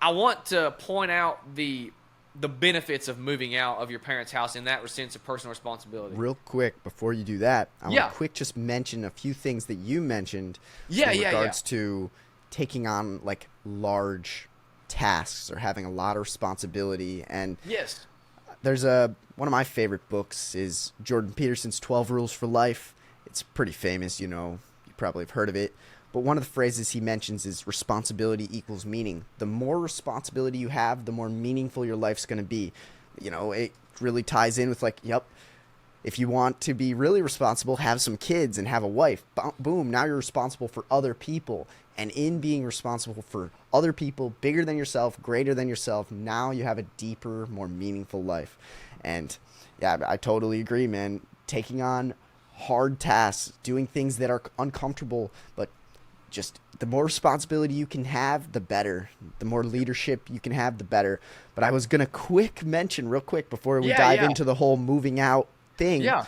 I want to point out the benefits of moving out of your parents' house in that sense of personal responsibility. Real quick, before you do that, I want to Yeah, quick just mention a few things that you mentioned yeah, in yeah, yeah. regards to taking on like large tasks or having a lot of responsibility. And Yes. there's a one of my favorite books is Jordan Peterson's 12 Rules for Life. It's pretty famous, you probably have heard of it. But one of the phrases he mentions is responsibility equals meaning. The more responsibility you have, the more meaningful your life's going to be. It really ties in with like, yep, if you want to be really responsible, have some kids and have a wife. Boom, now you're responsible for other people. And in being responsible for other people, bigger than yourself, greater than yourself, now you have a deeper, more meaningful life. And yeah, I totally agree, man. Taking on hard tasks, doing things that are uncomfortable, but just the more responsibility you can have, the better. The more leadership you can have, the better. But I was going to quick mention, real quick, before we Yeah, dive yeah, into the whole moving out thing, yeah.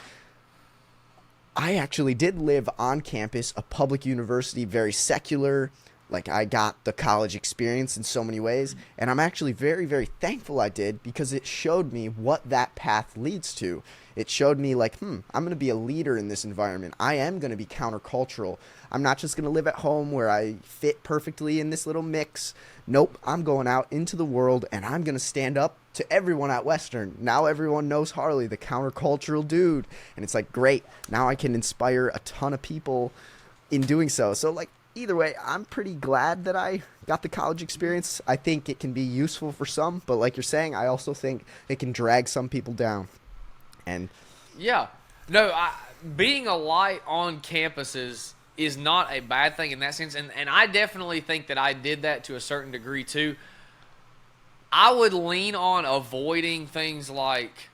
I actually did live on campus, a public university, very secular. Like, I got the college experience in so many ways. And I'm actually very, very thankful I did because it showed me what that path leads to. It showed me, like, I'm going to be a leader in this environment. I am going to be countercultural. I'm not just going to live at home where I fit perfectly in this little mix. Nope, I'm going out into the world and I'm going to stand up to everyone at Western. Now everyone knows Harley, the countercultural dude. And it's like, great. Now I can inspire a ton of people in doing so. So, like, either way, I'm pretty glad that I got the college experience. I think it can be useful for some, but like you're saying, I also think it can drag some people down. And Yeah. No, being a light on campuses is not a bad thing in that sense. And I definitely think that I did that to a certain degree too. I would lean on avoiding things like,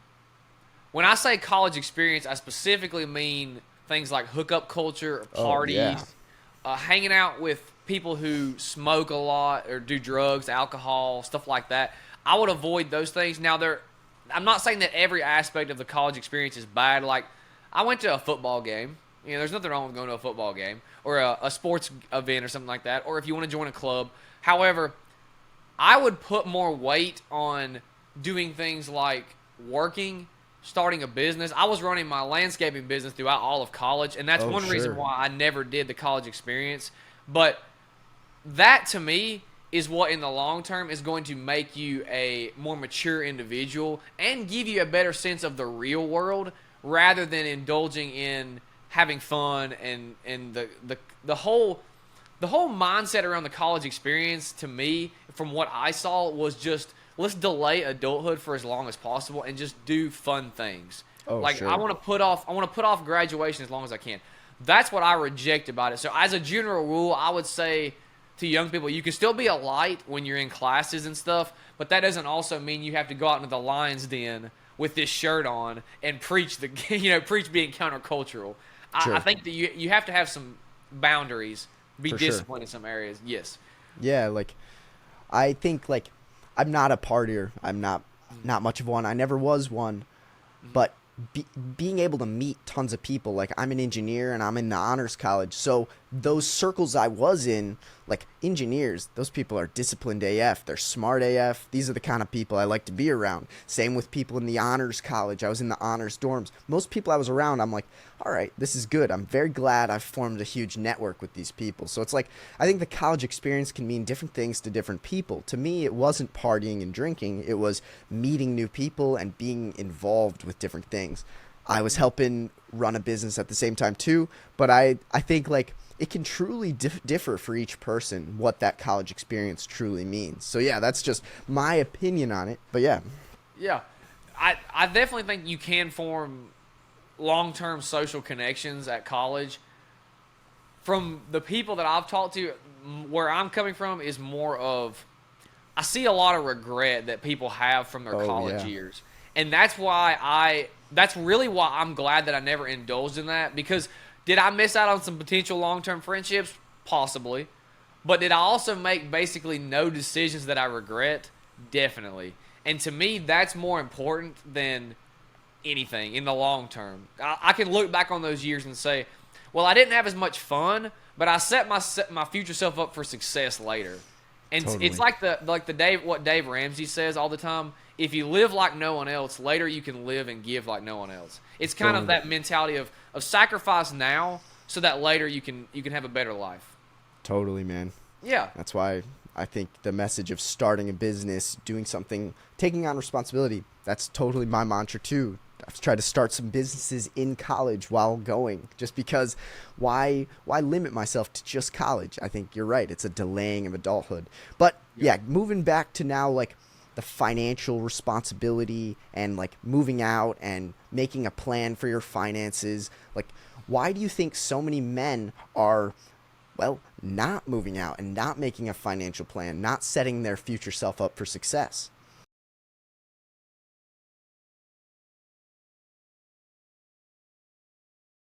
when I say college experience, I specifically mean things like hookup culture, oh yeah, parties, hanging out with people who smoke a lot or do drugs, alcohol, stuff like that. I would avoid those things. Now, I'm not saying that every aspect of the college experience is bad. Like, I went to a football game. There's nothing wrong with going to a football game or a sports event or something like that, or if you want to join a club. However, I would put more weight on doing things like working, starting a business. I was running my landscaping business throughout all of college, and that's oh one reason sure, why I never did the college experience. But that to me is what in the long term is going to make you a more mature individual and give you a better sense of the real world rather than indulging in having fun and the whole mindset around the college experience to me, from what I saw, was just let's delay adulthood for as long as possible and just do fun things. oh Like, I sure, want to put off graduation as long as I can. That's what I reject about it. So as a general rule, I would say to young people, you can still be a light when you're in classes and stuff, but that doesn't also mean you have to go out into the lion's den with this shirt on and preach preach being countercultural. I sure, think that you have to have some boundaries, be for sure. disciplined in some areas. Yes. Yeah, like I think like I'm not a partier. I'm not much of one. I never was one, Mm-hmm. but being able to meet tons of people, like I'm an engineer and I'm in the honors college, so those circles I was in, like engineers, those people are disciplined AF, they're smart AF, these are the kind of people I like to be around. Same with people in the honors college. I was in the honors dorms. Most people I was around, I'm like, all right, this is good. I'm very glad I've formed a huge network with these people. So it's like, I think the college experience can mean different things to different people. To me, it wasn't partying and drinking, it was meeting new people and being involved with different things. I was helping run a business at the same time too, but I think like it can truly differ for each person what that college experience truly means. So yeah, that's just my opinion on it. But yeah, Yeah. I definitely think you can form long-term social connections at college. From the people that I've talked to, where I'm coming from is more of, I see a lot of regret that people have from their oh college yeah, years. And that's really why I'm glad that I never indulged in that, because did I miss out on some potential long-term friendships? Possibly. But did I also make basically no decisions that I regret? Definitely. And to me, that's more important than anything in the long term. I can look back on those years and say, well, I didn't have as much fun, but I set my future self up for success later. And it's Totally. like the Dave what Dave Ramsey says all the time. If you live like no one else, later you can live and give like no one else. It's kind of Boom. that mentality of sacrifice now so that later you can have a better life. Totally, man. Yeah. That's why I think the message of starting a business, doing something, taking on responsibility, that's totally my mantra too. I've tried to start some businesses in college while going, just because why limit myself to just college? I think you're right. It's a delaying of adulthood. But yeah, moving back to now, like the financial responsibility and like moving out and making a plan for your finances, like why do you think so many men are, well, not moving out and not making a financial plan, not setting their future self up for success?